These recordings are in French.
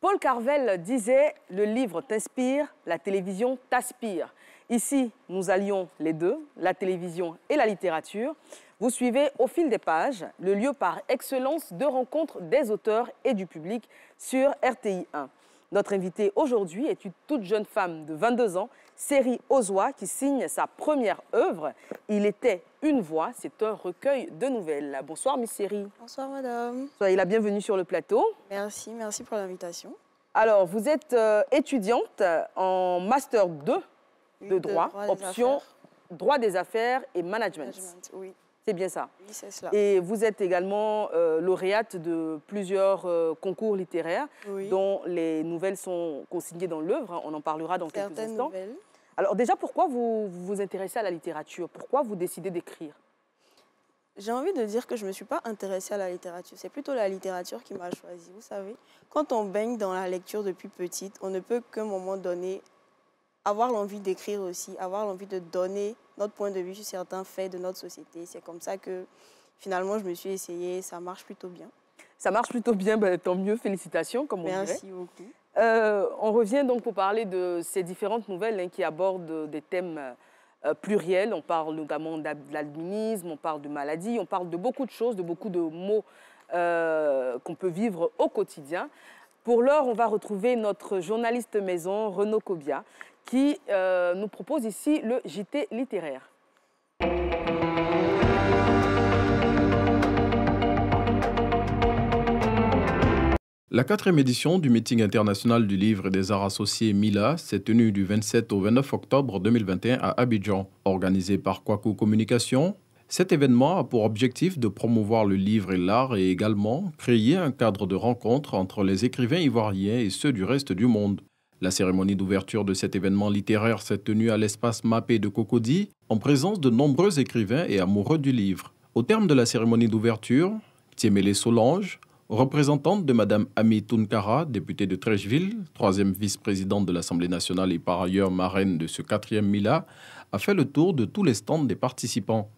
Paul Carvel disait « Le livre t'inspire, la télévision t'aspire ». Ici, nous allions les deux, la télévision et la littérature. Vous suivez au fil des pages le lieu par excellence de rencontre des auteurs et du public sur RTI 1. Notre invitée aujourd'hui est une toute jeune femme de 22 ans, Série Ozoa, qui signe sa première œuvre. Il était une voix, c'est un recueil de nouvelles. Bonsoir, Miss Série. Bonsoir, madame. Soyez la bienvenue sur le plateau. Merci pour l'invitation. Alors, vous êtes étudiante en Master 2 de droit, option droit des affaires et management. Oui. C'est bien ça. Oui, c'est cela. Et vous êtes également lauréate de plusieurs concours littéraires, oui, dont les nouvelles sont consignées dans l'œuvre. On en parlera dans quelques instants. Nouvelles. Alors déjà, pourquoi vous vous intéressez à la littérature? Pourquoi vous décidez d'écrire? J'ai envie de dire que je ne me suis pas intéressée à la littérature. C'est plutôt la littérature qui m'a choisie. Vous savez, quand on baigne dans la lecture depuis petite, on ne peut qu'à un moment donné avoir l'envie d'écrire aussi, avoir l'envie de donner notre point de vue sur certains faits de notre société. C'est comme ça que finalement je me suis essayée, ça marche plutôt bien. Ça marche plutôt bien, ben, tant mieux, félicitations comme on dirait. Merci beaucoup. On revient donc pour parler de ces différentes nouvelles qui abordent des thèmes pluriels. On parle notamment de l'albinisme, on parle de maladies, on parle de beaucoup de choses, de beaucoup de mots qu'on peut vivre au quotidien. Pour l'heure, on va retrouver notre journaliste maison, Renaud Kobia, qui nous propose ici le JT littéraire. La 4e édition du meeting international du livre et des arts associés MILA s'est tenue du 27 au 29 octobre 2021 à Abidjan. Organisé par Kwaku Communication, cet événement a pour objectif de promouvoir le livre et l'art et également créer un cadre de rencontre entre les écrivains ivoiriens et ceux du reste du monde. La cérémonie d'ouverture de cet événement littéraire s'est tenue à l'espace Mappé de Cocody, en présence de nombreux écrivains et amoureux du livre. Au terme de la cérémonie d'ouverture, Tiemele Solange, représentante de Mme Ami Tounkara, députée de Trècheville, 3e vice-présidente de l'Assemblée nationale et par ailleurs marraine de ce 4e MILA, a fait le tour de tous les stands des participants.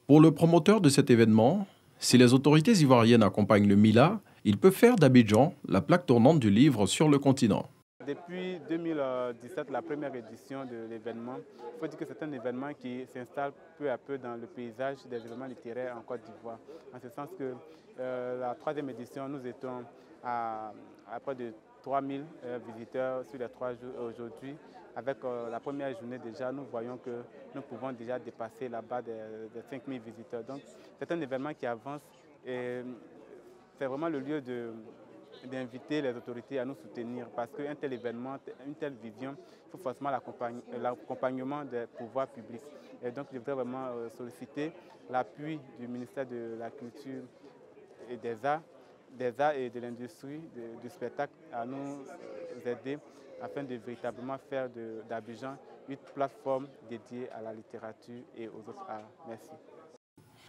Pour le promoteur de cet événement, si les autorités ivoiriennes accompagnent le MILA, il peut faire d'Abidjan la plaque tournante du livre sur le continent. Depuis 2017, la première édition de l'événement, il faut dire que c'est un événement qui s'installe peu à peu dans le paysage des événements littéraires en Côte d'Ivoire. En ce sens que la 3e édition, nous étions à près de 3000 visiteurs sur les 3 jours aujourd'hui. Avec la première journée déjà, nous voyons que nous pouvons déjà dépasser la barre des 5000 visiteurs. Donc c'est un événement qui avance et c'est vraiment le lieu d'inviter les autorités à nous soutenir parce qu'un tel événement, une telle vision, il faut forcément l'accompagnement des pouvoirs publics. Et donc je voudrais vraiment solliciter l'appui du ministère de la Culture et des Arts et de l'industrie du spectacle à nous aider afin de véritablement faire d'Abidjan une plateforme dédiée à la littérature et aux autres arts. Merci.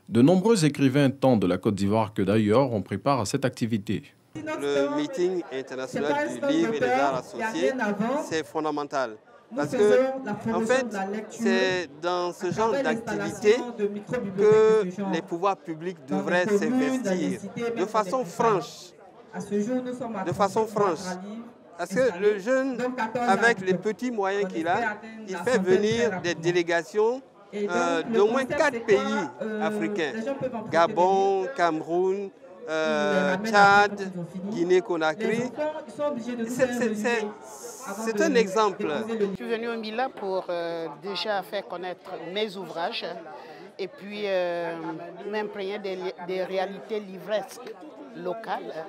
De nombreux écrivains tant de la Côte d'Ivoire que d'ailleurs ont pris part à cette activité. Le meeting international du livre et des arts associés, c'est fondamental. Parce que, en fait, c'est dans ce genre d'activité que les pouvoirs publics devraient s'investir de façon franche. De façon franche. Parce que le jeune, avec les petits moyens qu'il a, il fait venir des délégations d'au moins 4 pays africains. Gabon, Cameroun, Tchad, Guinée-Conakry. C'est un exemple. Je suis venue au MILA pour déjà faire connaître mes ouvrages et puis m'imprégner des réalités livresques locales.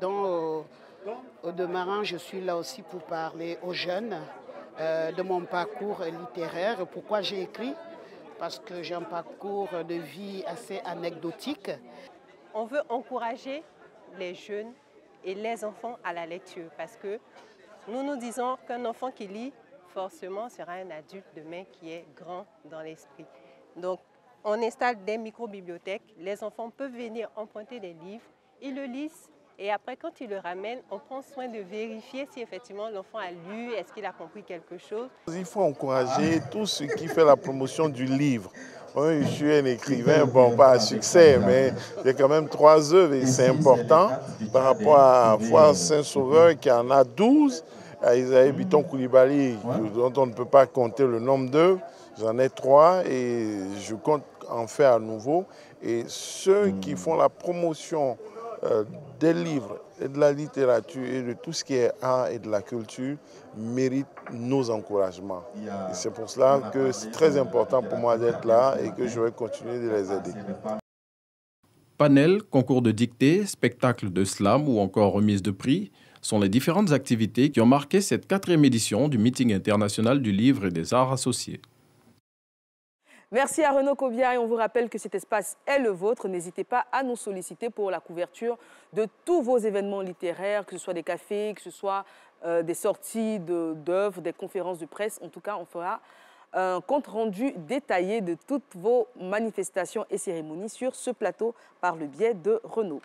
Dont, au demeurant, je suis là aussi pour parler aux jeunes de mon parcours littéraire. Pourquoi j'ai écrit? Parce que j'ai un parcours de vie assez anecdotique. On veut encourager les jeunes et les enfants à la lecture parce que nous nous disons qu'un enfant qui lit forcément sera un adulte demain qui est grand dans l'esprit. Donc on installe des micro-bibliothèques, les enfants peuvent venir emprunter des livres, ils le lisent et après quand ils le ramènent, on prend soin de vérifier si effectivement l'enfant a lu, est-ce qu'il a compris quelque chose. Il faut encourager tout ce qui fait la promotion du livre. Oui, je suis un écrivain, bon, pas à succès, mais j'ai quand même 3 œuvres et c'est important par rapport à Foire Saint-Sauveur qui en a 12, à Isaïe Biton Koulibaly, dont on ne peut pas compter le nombre d'œuvres. J'en ai 3 et je compte en faire à nouveau. Et ceux qui font la promotion des livres et de la littérature et de tout ce qui est art et de la culture méritent nos encouragements. Et c'est pour cela que c'est très important pour moi d'être là et que je vais continuer de les aider. Panel, concours de dictée, spectacle de slam ou encore remise de prix sont les différentes activités qui ont marqué cette 4e édition du Meeting international du livre et des arts associés. Merci à Renaud Kobia et on vous rappelle que cet espace est le vôtre. N'hésitez pas à nous solliciter pour la couverture de tous vos événements littéraires, que ce soit des cafés, que ce soit des sorties d'œuvres, des conférences de presse. En tout cas, on fera un compte rendu détaillé de toutes vos manifestations et cérémonies sur ce plateau par le biais de Renaud.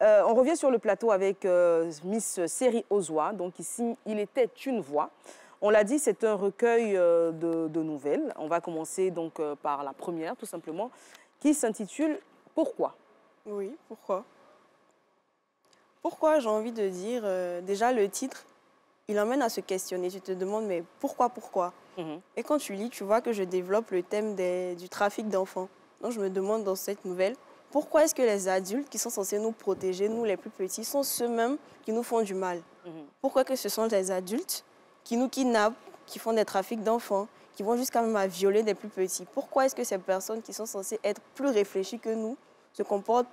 On revient sur le plateau avec Miss Série Ozoa. Donc ici, il était une voix. On l'a dit, c'est un recueil de nouvelles. On va commencer donc par la première, tout simplement, qui s'intitule « Pourquoi ?» Oui, pourquoi? Pourquoi, j'ai envie de dire, déjà le titre, il emmène à se questionner. Tu te demandes, mais pourquoi? Et quand tu lis, tu vois que je développe le thème du trafic d'enfants. Donc je me demande dans cette nouvelle, pourquoi est-ce que les adultes qui sont censés nous protéger, nous les plus petits, sont ceux-mêmes qui nous font du mal? Pourquoi que ce sont les adultes qui nous kidnappent, qui font des trafics d'enfants, qui vont jusqu'à même à violer des plus petits? Pourquoi est-ce que ces personnes qui sont censées être plus réfléchies que nous se comportent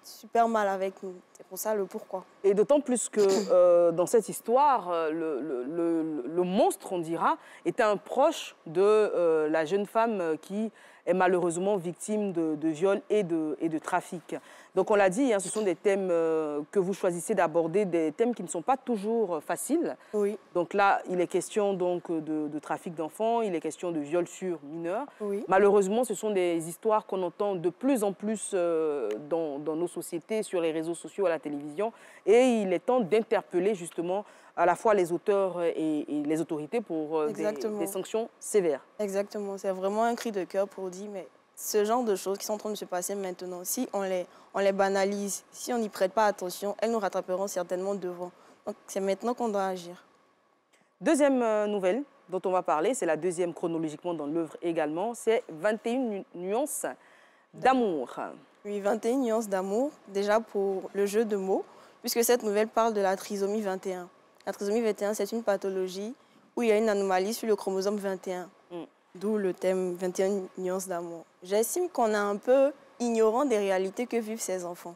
super mal avec nous? C'est pour ça le pourquoi. Et d'autant plus que dans cette histoire, le monstre, on dira, était un proche de la jeune femme qui est malheureusement victime de viol et de trafic. Donc on l'a dit, hein, ce sont des thèmes que vous choisissez d'aborder, des thèmes qui ne sont pas toujours faciles. Oui. Donc là, il est question donc, de trafic d'enfants, il est question de viol sur mineurs. Oui. Malheureusement, ce sont des histoires qu'on entend de plus en plus dans nos sociétés, sur les réseaux sociaux, à la télévision. Et il est temps d'interpeller justement à la fois les auteurs et les autorités pour des sanctions sévères. Exactement, c'est vraiment un cri de cœur pour dire, mais ce genre de choses qui sont en train de se passer maintenant, si on les banalise, si on n'y prête pas attention, elles nous rattraperont certainement devant. Donc c'est maintenant qu'on doit agir. Deuxième nouvelle dont on va parler, c'est la deuxième chronologiquement dans l'œuvre également, c'est 21 nuances d'amour. Oui, 21 nuances d'amour, déjà pour le jeu de mots, puisque cette nouvelle parle de la trisomie 21. La trisomie 21, c'est une pathologie où il y a une anomalie sur le chromosome 21. D'où le thème 21 nuances d'amour. J'estime qu'on est un peu ignorant des réalités que vivent ces enfants.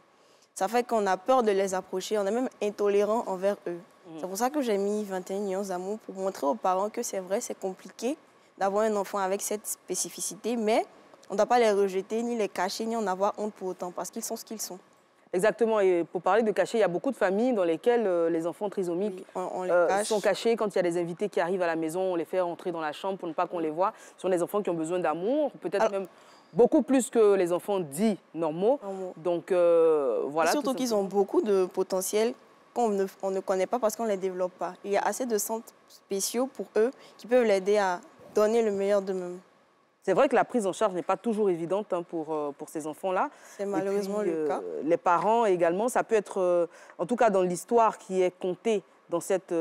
Ça fait qu'on a peur de les approcher, on est même intolérant envers eux. C'est pour ça que j'ai mis 21 nuances d'amour, pour montrer aux parents que c'est vrai, c'est compliqué d'avoir un enfant avec cette spécificité, mais on ne doit pas les rejeter, ni les cacher, ni en avoir honte pour autant, parce qu'ils sont ce qu'ils sont. Exactement, et pour parler de cacher, il y a beaucoup de familles dans lesquelles les enfants trisomiques sont cachés. Quand il y a des invités qui arrivent à la maison, on les fait rentrer dans la chambre pour ne pas qu'on les voit. Ce sont des enfants qui ont besoin d'amour, peut-être même beaucoup plus que les enfants dits normaux. Donc voilà. Et surtout qu'ils ont beaucoup de potentiel qu'on ne connaît pas parce qu'on ne les développe pas. Il y a assez de centres spéciaux pour eux qui peuvent l'aider à donner le meilleur d'eux-mêmes. C'est vrai que la prise en charge n'est pas toujours évidente hein, pour ces enfants-là. C'est malheureusement le cas. Les parents également, ça peut être, en tout cas dans l'histoire qui est contée dans cette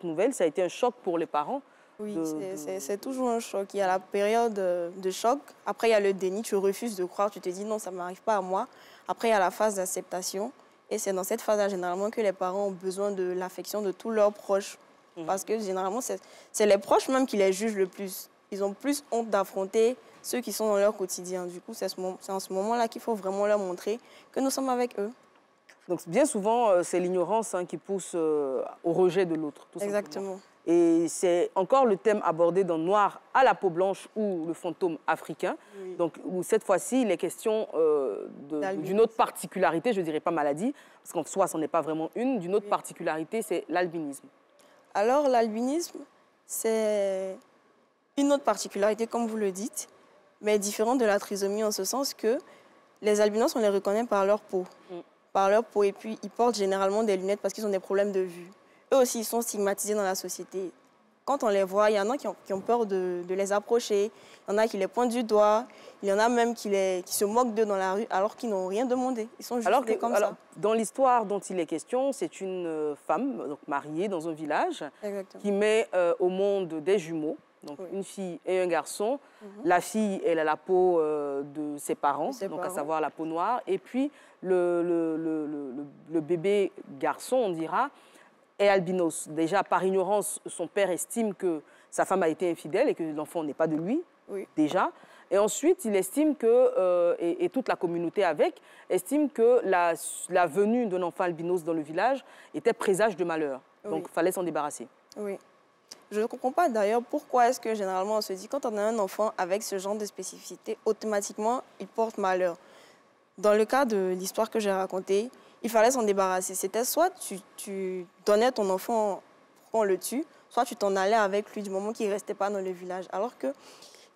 nouvelle, ça a été un choc pour les parents. Oui, c'est toujours un choc. Il y a la période de choc, après il y a le déni, tu refuses de croire, tu te dis non, ça ne m'arrive pas à moi. Après il y a la phase d'acceptation et c'est dans cette phase-là généralement que les parents ont besoin de l'affection de tous leurs proches. Parce que généralement, c'est les proches même qui les jugent le plus. Ils ont plus honte d'affronter ceux qui sont dans leur quotidien. Du coup, c'est en ce moment-là qu'il faut vraiment leur montrer que nous sommes avec eux. Donc, bien souvent, c'est l'ignorance hein, qui pousse au rejet de l'autre. Exactement. Et c'est encore le thème abordé dans Noir à la peau blanche ou le fantôme africain. Oui. Donc, où cette fois-ci, il est question d'une autre particularité, je ne dirais pas maladie, parce qu'en soi, ce n'en est pas vraiment une. D'une autre particularité, c'est l'albinisme. Alors, l'albinisme, c'est une autre particularité, comme vous le dites, mais différente de la trisomie en ce sens que les albinos, on les reconnaît par leur peau. Par leur peau, et puis ils portent généralement des lunettes parce qu'ils ont des problèmes de vue. Eux aussi, ils sont stigmatisés dans la société. quand on les voit, il y en a qui ont peur de les approcher, il y en a qui les pointent du doigt, il y en a même qui se moquent d'eux dans la rue alors qu'ils n'ont rien demandé. Ils sont juste comme ça. Dans l'histoire dont il est question, c'est une femme donc mariée dans un village qui met au monde des jumeaux, donc une fille et un garçon. La fille, elle a la peau de ses parents, à savoir la peau noire, et puis le bébé garçon, on dira, est albinos. Déjà, par ignorance, son père estime que sa femme a été infidèle et que l'enfant n'est pas de lui, déjà. Et ensuite, il estime que, et toute la communauté avec, estime que la venue d'un enfant albinos dans le village était présage de malheur. Donc, il fallait s'en débarrasser. Oui. Je ne comprends pas d'ailleurs pourquoi est-ce que généralement on se dit quand on a un enfant avec ce genre de spécificité, automatiquement, il porte malheur. Dans le cas de l'histoire que j'ai racontée, il fallait s'en débarrasser. C'était soit tu donnais ton enfant pour qu'on le tue, soit tu t'en allais avec lui du moment qu'il ne restait pas dans le village. Alors que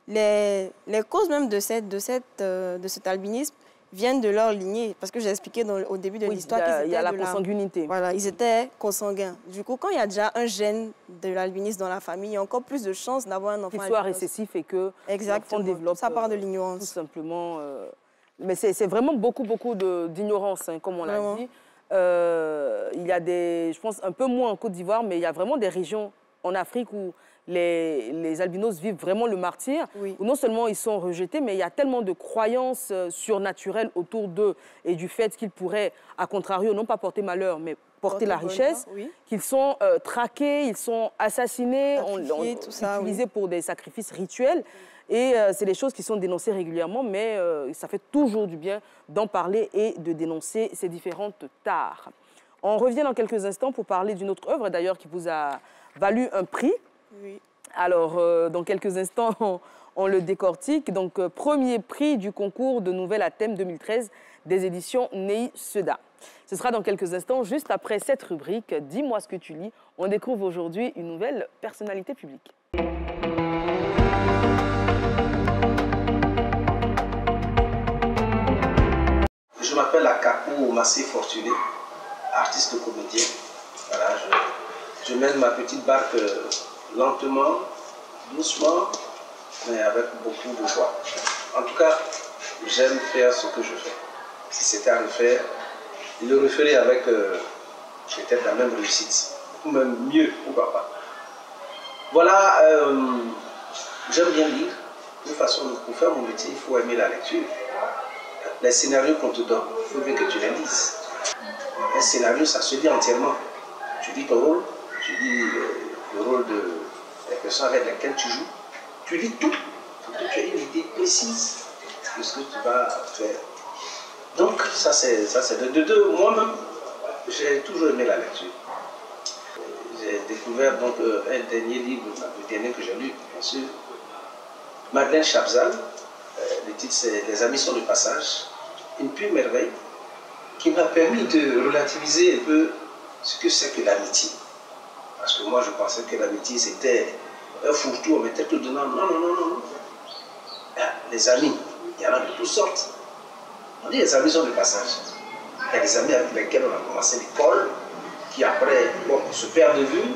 les causes même de cet albinisme viennent de leur lignée. Parce que j'ai expliqué au début de l'histoire qu'ils étaient il y a la consanguinité. Voilà, ils étaient consanguins. Du coup, quand il y a déjà un gène de l'albinisme dans la famille, il y a encore plus de chances d'avoir un enfant qu'il soit récessif et que l'enfant développe. Ça part de l'ignorance. Tout simplement. Mais c'est vraiment beaucoup d'ignorance, hein, comme on l'a dit. Il y a je pense un peu moins en Côte d'Ivoire, mais il y a vraiment des régions en Afrique où les albinos vivent vraiment le martyre, où non seulement ils sont rejetés, mais il y a tellement de croyances surnaturelles autour d'eux et du fait qu'ils pourraient, à contrario, non pas porter malheur, mais porter la richesse, qu'ils sont traqués, ils sont assassinés, utilisés pour des sacrifices rituels. Et c'est des choses qui sont dénoncées régulièrement, mais ça fait toujours du bien d'en parler et de dénoncer ces différentes tares. On revient dans quelques instants pour parler d'une autre œuvre, d'ailleurs, qui vous a valu un prix. Alors, dans quelques instants, on le décortique. Donc, premier prix du concours de nouvelles à thème 2013 des éditions Nei Seda. Ce sera dans quelques instants, juste après cette rubrique « Dis-moi ce que tu lis ». On découvre aujourd'hui une nouvelle personnalité publique. Je m'appelle Akapo Massé Fortuné, artiste comédien. Voilà, je mène ma petite barque lentement, doucement, mais avec beaucoup de joie. En tout cas, j'aime faire ce que je fais. Si c'était à refaire, je le referais avec peut-être la même réussite, ou même mieux, pourquoi pas. Voilà, j'aime bien lire. De toute façon, pour faire mon métier, il faut aimer la lecture. Les scénarios qu'on te donne, il faut bien que tu les lises. Un scénario, ça se lit entièrement. Tu lis ton rôle, tu lis le rôle des personnes avec lesquelles tu joues. Tu lis tout pour que tu aies une idée précise de ce que tu vas faire. Donc, ça c'est de deux. Moi-même, j'ai toujours aimé la lecture. J'ai découvert donc un dernier livre, le dernier que j'ai lu, bien sûr, Madeleine Chabzal. Le titre c'est Les amis sont de passage. Une pure merveille qui m'a permis de relativiser un peu ce que c'est que l'amitié. Parce que moi je pensais que l'amitié c'était un fourre-tout, on mettait tout dedans. Non, non, non, non. Les amis, il y en a de toutes sortes. On dit les amis sont de passage. Il y a des amis avec lesquels on a commencé l'école, qui après, bon, on se perd de vue,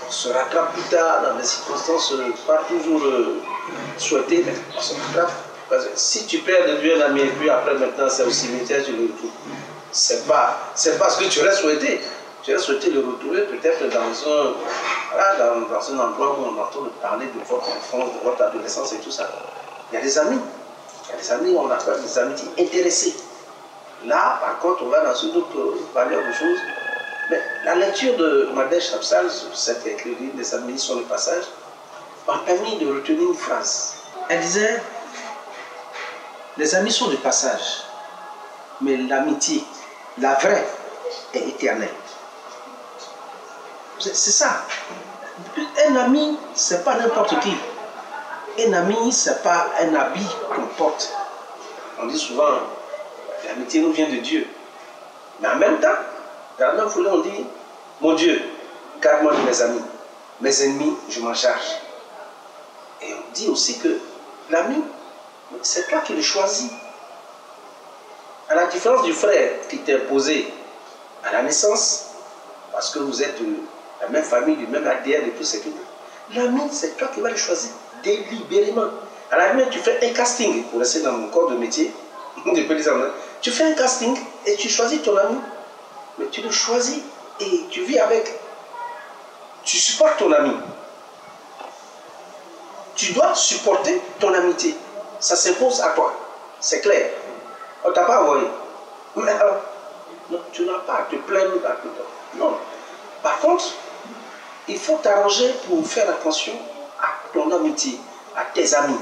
on se rattrape plus tard dans des circonstances pas toujours souhaitées, mais on se rattrape. Parce que si tu perds de vue un ami et puis après maintenant c'est au cimetière, tu le retrouves. C'est pas ce que tu aurais souhaité. Tu aurais souhaité le retrouver peut-être dans un endroit où on entend parler de votre enfance, de votre adolescence et tout ça. Il y a des amis. Il y a des amis, on appelle des amitiés intéressées. Là, par contre, on va dans une autre valeur de choses. Mais la lecture de Madeleine Chabzal, cette écriture des amis sur le passage, m'a permis de retenir une phrase. Elle disait: les amis sont de passage, mais l'amitié, la vraie, est éternelle. C'est ça. Un ami, c'est pas n'importe qui. Un ami, c'est pas un habit qu'on porte. On dit souvent, l'amitié nous vient de Dieu. Mais en même temps, dans la même foulée, on dit, mon Dieu, garde-moi de mes amis. Mes ennemis, je m'en charge. Et on dit aussi que l'ami, c'est toi qui le choisis. À la différence du frère qui t'est imposé à la naissance, parce que vous êtes de la même famille, du même ADN et tout ce qui. L'ami, c'est toi qui vas le choisir délibérément. À la limite, tu fais un casting, pour rester dans mon corps de métier, je peux dire ça, tu fais un casting et tu choisis ton ami, mais tu le choisis et tu vis avec. Tu supportes ton ami. Tu dois supporter ton amitié. Ça s'impose à toi. C'est clair. On ne t'a pas envoyé. Mais alors, non, tu n'as pas à te plaindre. Non. Par contre, il faut t'arranger pour faire attention à ton amitié, à tes amis.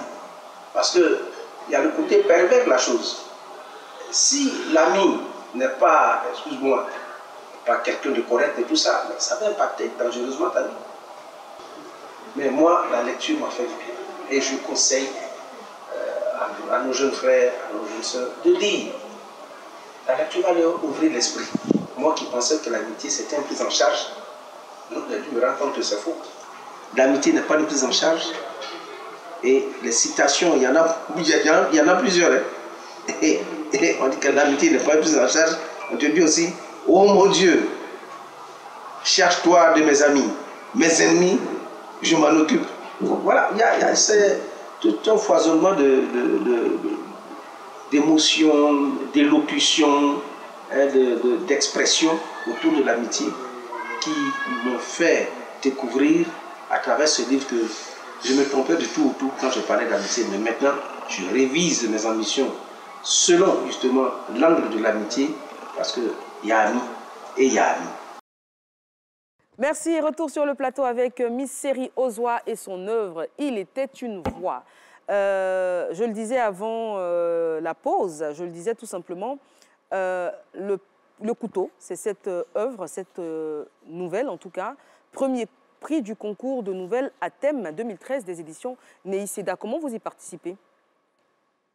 Parce qu'il y a le côté pervers de la chose. Si l'ami n'est pas, excuse-moi, pas quelqu'un de correct et tout ça, mais ça va impacter dangereusement ta vie. Mais moi, la lecture m'a fait du bien. Et je conseille à nos jeunes frères, à nos jeunes sœurs, de lire. La lecture va leur ouvrir l'esprit. Moi qui pensais que l'amitié c'était une prise en charge, j'ai dû me rendre compte que c'est faux. L'amitié n'est pas une prise en charge. Et les citations, il y en a plusieurs. Hein. Et on dit que l'amitié n'est pas une prise en charge. On te dit aussi, oh mon Dieu, cherche-toi de mes amis. Mes ennemis, je m'en occupe. Voilà, il y a tout un foisonnement d'émotions, d'élocutions, d'expressions autour de l'amitié qui m'ont fait découvrir à travers ce livre que je me trompais de tout au tout quand je parlais d'amitié. Mais maintenant, je révise mes ambitions selon justement l'angle de l'amitié parce qu'il y a ami et il y a ami. Merci. Retour sur le plateau avec Miss Série Ozwa et son œuvre « Il était une voix ». Je le disais avant la pause, je le disais tout simplement, le couteau, c'est cette œuvre, cette nouvelle en tout cas, premier prix du concours de nouvelles à thème 2013 des éditions Neïseda. Comment vous y participez?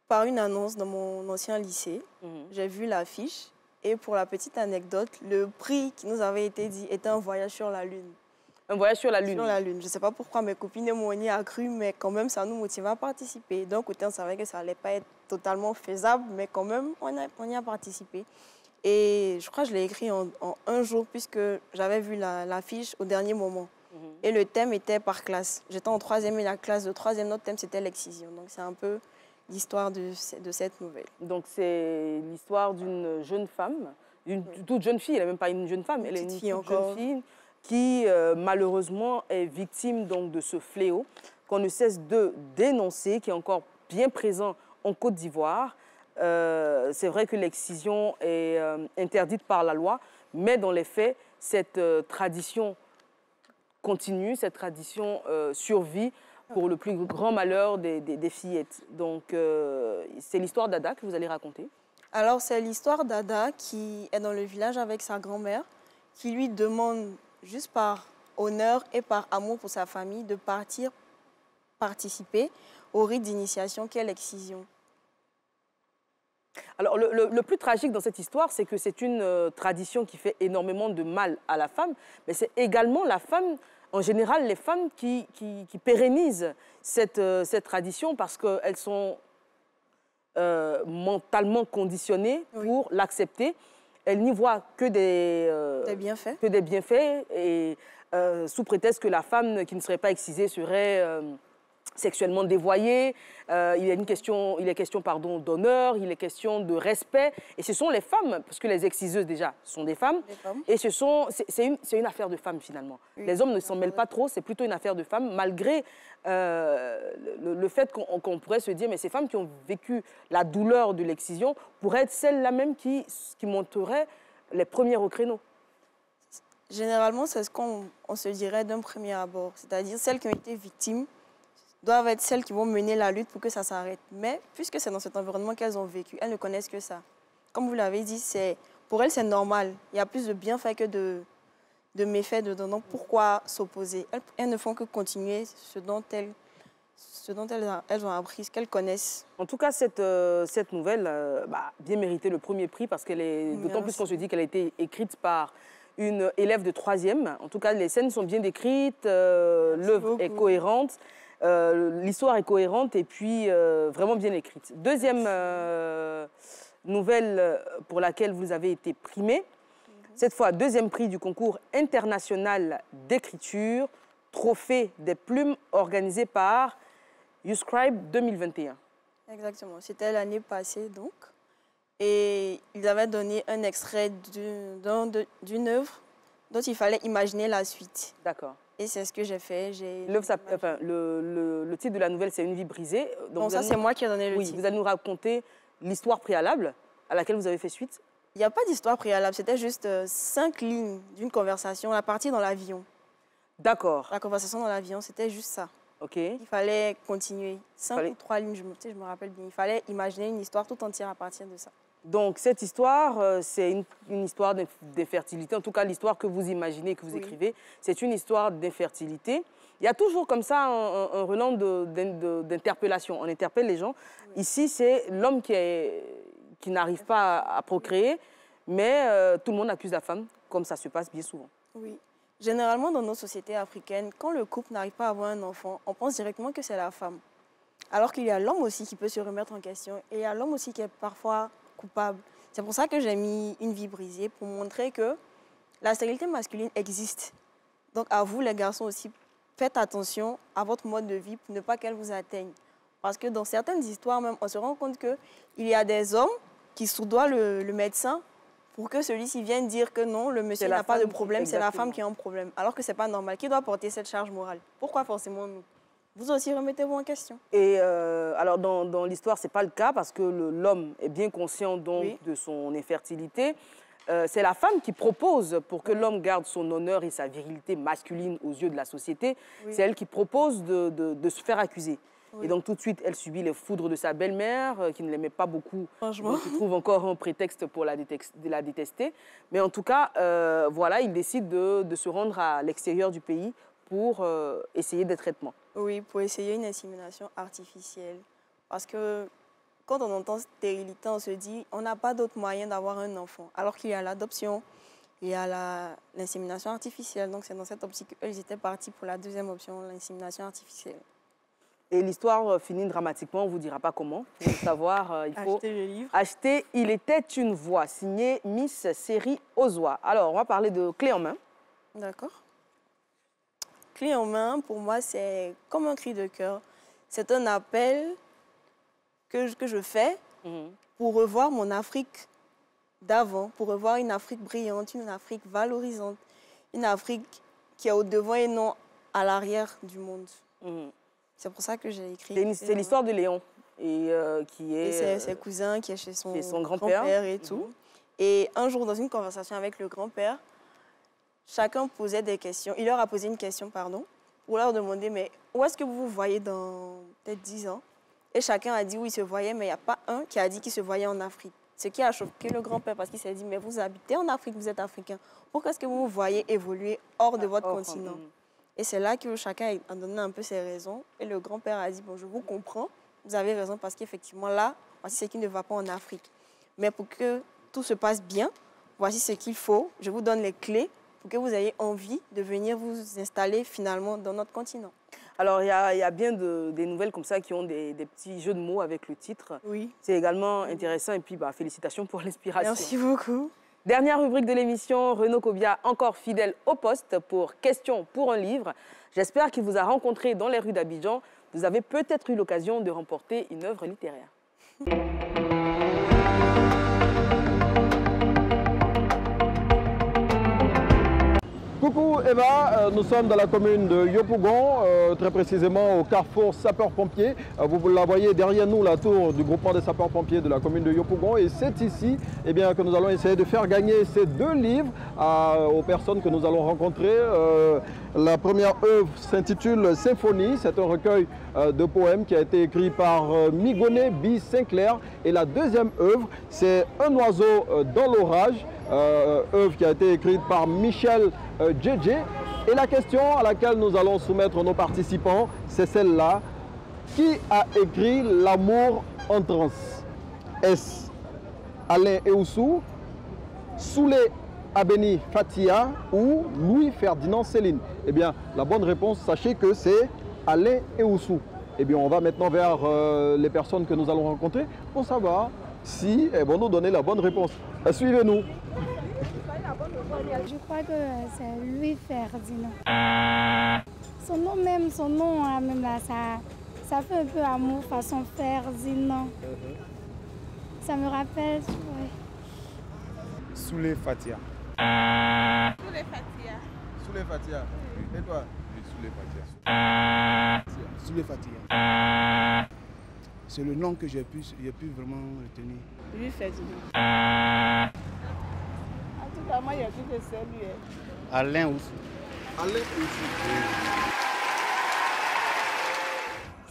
Par une annonce dans mon ancien lycée, j'ai vu l'affiche. Et pour la petite anecdote, le prix qui nous avait été dit était un voyage sur la Lune. Un voyage sur la Lune? Sur la Lune. Je ne sais pas pourquoi mes copines et moi on y a cru, mais quand même, ça nous motivait à participer. D'un côté, on savait que ça n'allait pas être totalement faisable, mais quand même, on y a participé. Et je crois que je l'ai écrit en un jour, puisque j'avais vu l'affiche au dernier moment. Et le thème était par classe. J'étais en 3e et la classe de 3e, notre thème, c'était l'excision. Donc, c'est un peu l'histoire de cette nouvelle. Donc, c'est l'histoire d'une jeune femme, d'une toute jeune fille, elle n'est même pas une jeune femme, elle est une toute jeune fille qui, malheureusement, est victime donc, de ce fléau qu'on ne cesse de dénoncer, qui est encore bien présent en Côte d'Ivoire. C'est vrai que l'excision est interdite par la loi, mais dans les faits, cette tradition continue, cette tradition survit pour le plus grand malheur des fillettes. Donc, c'est l'histoire d'Ada que vous allez raconter? Alors, c'est l'histoire d'Ada qui est dans le village avec sa grand-mère, qui lui demande, juste par honneur et par amour pour sa famille, de partir participer au rite d'initiation qu'est l'excision. Alors, le plus tragique dans cette histoire, c'est que c'est une tradition qui fait énormément de mal à la femme, mais c'est également la femme, en général, les femmes qui pérennisent cette tradition parce qu'elles sont mentalement conditionnées pour l'accepter. Elles n'y voient que des bienfaits et sous prétexte que la femme qui ne serait pas excisée serait sexuellement dévoyée. Il est question d'honneur, il est question de respect. Et ce sont les femmes, parce que les exciseuses déjà sont des femmes. Et c'est une affaire de femmes finalement. Oui. Les hommes ne s'en mêlent pas trop, c'est plutôt une affaire de femmes, malgré le fait qu'on pourrait se dire, mais ces femmes qui ont vécu la douleur de l'excision pourraient être celles-là même qui monteraient les premières au créneau. Généralement, c'est ce qu'on se dirait d'un premier abord, c'est-à-dire celles qui ont été victimes doivent être celles qui vont mener la lutte pour que ça s'arrête. Mais puisque c'est dans cet environnement qu'elles ont vécu, elles ne connaissent que ça. Comme vous l'avez dit, pour elles, c'est normal. Il y a plus de bienfaits que de méfaits dedans. Donc pourquoi s'opposer? Elles ne font que continuer ce dont elles ont appris, ce qu'elles connaissent. En tout cas, cette nouvelle bien mérité le premier prix parce qu'elle est, d'autant plus qu'on se dit qu'elle a été écrite par une élève de 3e. En tout cas, les scènes sont bien décrites, l'œuvre est cohérente. L'histoire est cohérente et puis vraiment bien écrite. Deuxième nouvelle pour laquelle vous avez été primée, cette fois deuxième prix du concours international d'écriture, trophée des plumes organisé par YouScribe 2021. Exactement, c'était l'année passée donc. Et ils avaient donné un extrait d'une œuvre dont il fallait imaginer la suite. D'accord. Et c'est ce que j'ai fait. Le titre de la nouvelle, c'est Une vie brisée. Donc bon, ça, c'est moi qui ai donné le titre. Vous allez nous raconter l'histoire préalable à laquelle vous avez fait suite. Il n'y a pas d'histoire préalable, c'était juste 5 lignes d'une conversation, la partie dans l'avion. D'accord. La conversation dans l'avion, c'était juste ça. OK. Il fallait continuer. 5 ou 3 lignes, je me rappelle bien. Il fallait imaginer une histoire tout entière à partir de ça. Donc, cette histoire, c'est une histoire d'infertilité. En tout cas, l'histoire que vous imaginez, que vous écrivez, c'est une histoire d'infertilité. Il y a toujours comme ça un relan d'interpellation. On interpelle les gens. Oui. Ici, c'est l'homme qui n'arrive pas à procréer, mais tout le monde accuse la femme, comme ça se passe bien souvent. Oui. Généralement, dans nos sociétés africaines, quand le couple n'arrive pas à avoir un enfant, on pense directement que c'est la femme. Alors qu'il y a l'homme aussi qui peut se remettre en question et il y a l'homme aussi qui est parfois coupable. C'est pour ça que j'ai mis Une vie brisée, pour montrer que la stérilité masculine existe. Donc à vous, les garçons aussi, faites attention à votre mode de vie pour ne pas qu'elle vous atteigne. Parce que dans certaines histoires même, on se rend compte qu'il y a des hommes qui soudoient le médecin pour que celui-ci vienne dire que non, le monsieur n'a pas de problème, c'est la femme qui a un problème. Alors que ce n'est pas normal. Qui doit porter cette charge morale? Pourquoi forcément nous? Vous aussi, remettez-vous en question. Et alors, dans l'histoire, ce n'est pas le cas parce que l'homme est bien conscient donc de son infertilité. C'est la femme qui propose, pour que l'homme garde son honneur et sa virilité masculine aux yeux de la société, c'est elle qui propose de se faire accuser. Et donc, tout de suite, elle subit les foudres de sa belle-mère, qui ne l'aimait pas beaucoup, donc qui trouve encore un prétexte pour la détester. Mais en tout cas, voilà, il décide de se rendre à l'extérieur du pays pour essayer des traitements. Oui, pour essayer une insémination artificielle. Parce que quand on entend stérilité, on se dit on n'a pas d'autre moyen d'avoir un enfant. Alors qu'il y a l'adoption, il y a l'insémination artificielle. Donc c'est dans cette optique qu'ils étaient partis pour la deuxième option, l'insémination artificielle. Et l'histoire finit dramatiquement, on ne vous dira pas comment. Pour le savoir, il faut acheter le livre. Acheter Il était une voix, signé Miss Série Ozoa. Alors, on va parler de Clé en main. D'accord. Clé en main, pour moi, c'est comme un cri de cœur. C'est un appel que je fais pour revoir mon Afrique d'avant, pour revoir une Afrique brillante, une Afrique valorisante, une Afrique qui est au devant et non à l'arrière du monde. C'est pour ça que j'ai écrit. C'est l'histoire de Léon. Et qui est... Et ses cousins, qui est chez son grand-père et tout. Et un jour, dans une conversation avec le grand-père, chacun posait des questions. Il leur a posé une question, pardon, pour leur demander, mais où est-ce que vous vous voyez dans peut-être 10 ans? Et chacun a dit où il se voyait, mais il n'y a pas un qui a dit qu'il se voyait en Afrique. Ce qui a choqué le grand-père, parce qu'il s'est dit, mais vous habitez en Afrique, vous êtes africain. Pourquoi est-ce que vous vous voyez évoluer hors de votre continent? Et c'est là que chacun a donné un peu ses raisons. Et le grand-père a dit, bon, je vous comprends, vous avez raison, parce qu'effectivement, là, voici ce qui ne va pas en Afrique. Mais pour que tout se passe bien, voici ce qu'il faut. Je vous donne les clés pour que vous ayez envie de venir vous installer finalement dans notre continent. Alors, il y a bien des nouvelles comme ça qui ont des petits jeux de mots avec le titre. Oui. C'est également intéressant. Et puis, félicitations pour l'inspiration. Merci beaucoup. Dernière rubrique de l'émission, Renaud Kobia, encore fidèle au poste pour Questions pour un livre. J'espère qu'il vous a rencontré dans les rues d'Abidjan. Vous avez peut-être eu l'occasion de remporter une œuvre littéraire. Coucou Eva, nous sommes dans la commune de Yopougon, très précisément au carrefour sapeurs-pompiers. Vous la voyez derrière nous, la tour du groupement des sapeurs-pompiers de la commune de Yopougon. Et c'est ici que nous allons essayer de faire gagner ces 2 livres aux personnes que nous allons rencontrer. La première œuvre s'intitule Symphonie. C'est un recueil de poèmes qui a été écrit par Migoné B. Sinclair. Et la deuxième œuvre, c'est Un oiseau dans l'orage. Œuvre qui a été écrite par Michel JJ. Et la question à laquelle nous allons soumettre nos participants, c'est celle-là. Qui a écrit L'amour en transe? Est-ce Alain Eoussou, Soulé Abeni Fatia ou Louis-Ferdinand Céline? Eh bien, la bonne réponse, sachez que c'est Alain Eoussou. Eh bien, on va maintenant vers les personnes que nous allons rencontrer pour savoir si elles vont nous donner la bonne réponse. Suivez-nous. Je crois que c'est Louis-Ferdinand. Son nom même, même là, ça fait un peu amour, façon faire, Zina. Ça me rappelle, ouais. Soulé Fatia. Soulé Fatia. Soulé Fatia. Et toi? Soulé Fatia. Soulé Fatia. C'est le nom que j'ai pu vraiment retenir. Lui Ferdinand. En tout cas, moi, il y a plus que c'est lui. Alain Oussou. Alain Oussou.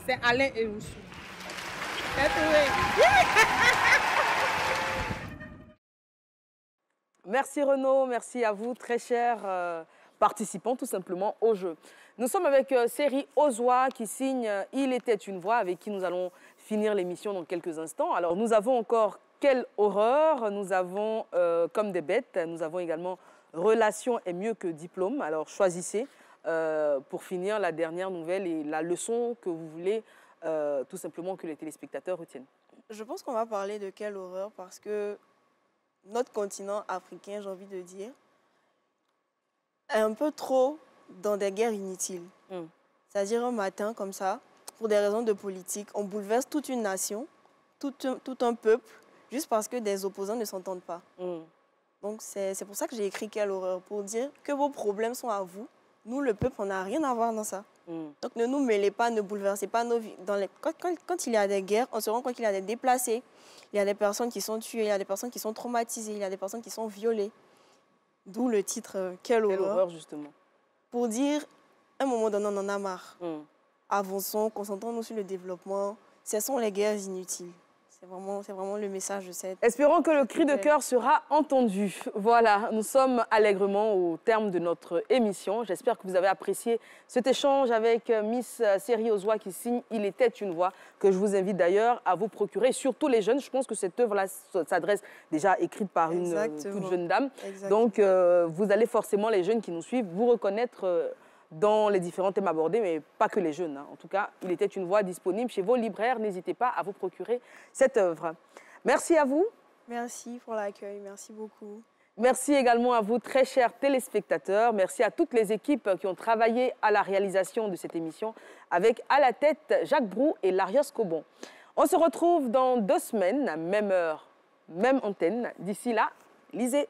C'est Alain et Oussou. C'est trouvé. Merci Renaud, merci à vous, très chers participants tout simplement au jeu. Nous sommes avec Série Ozoa qui signe « Il était une voix » avec qui nous allons finir l'émission dans quelques instants. Alors nous avons encore « Quelle horreur », nous avons « Comme des bêtes », nous avons également « Relation est mieux que diplôme ». Alors choisissez pour finir la dernière nouvelle et la leçon que vous voulez tout simplement que les téléspectateurs retiennent. Je pense qu'on va parler de « Quelle horreur » parce que notre continent africain, j'ai envie de dire, est un peu trop dans des guerres inutiles. C'est-à-dire un matin, comme ça, pour des raisons de politique, on bouleverse toute une nation, tout un peuple, juste parce que des opposants ne s'entendent pas. Donc c'est pour ça que j'ai écrit « Quelle horreur », pour dire que vos problèmes sont à vous. Nous, le peuple, on n'a rien à voir dans ça. Donc ne nous mêlez pas, ne bouleversez pas nos vies. Quand il y a des guerres, on se rend compte qu'il y a des déplacés, il y a des personnes qui sont tuées, il y a des personnes qui sont traumatisées, il y a des personnes qui sont violées. D'où le titre « Quelle horreur », justement. Pour dire, à un moment donné, on en a marre. Avançons, concentrons-nous sur le développement. Cessons les guerres inutiles. C'est vraiment le message de cette... Espérons que le cri de cœur sera entendu. Voilà, nous sommes allègrement au terme de notre émission. J'espère que vous avez apprécié cet échange avec Miss Série Ozoa qui signe « Il était une voix » que je vous invite d'ailleurs à vous procurer. Surtout les jeunes, je pense que cette œuvre-là s'adresse déjà écrite par une toute jeune dame. Donc vous allez forcément, les jeunes qui nous suivent, vous reconnaître dans les différents thèmes abordés, mais pas que les jeunes. En tout cas, il était une voix disponible chez vos libraires. N'hésitez pas à vous procurer cette œuvre. Merci à vous. Merci pour l'accueil. Merci beaucoup. Merci également à vous, très chers téléspectateurs. Merci à toutes les équipes qui ont travaillé à la réalisation de cette émission, avec à la tête Jacques Brou et Larios Cobon. On se retrouve dans 2 semaines, même heure, même antenne. D'ici là, lisez.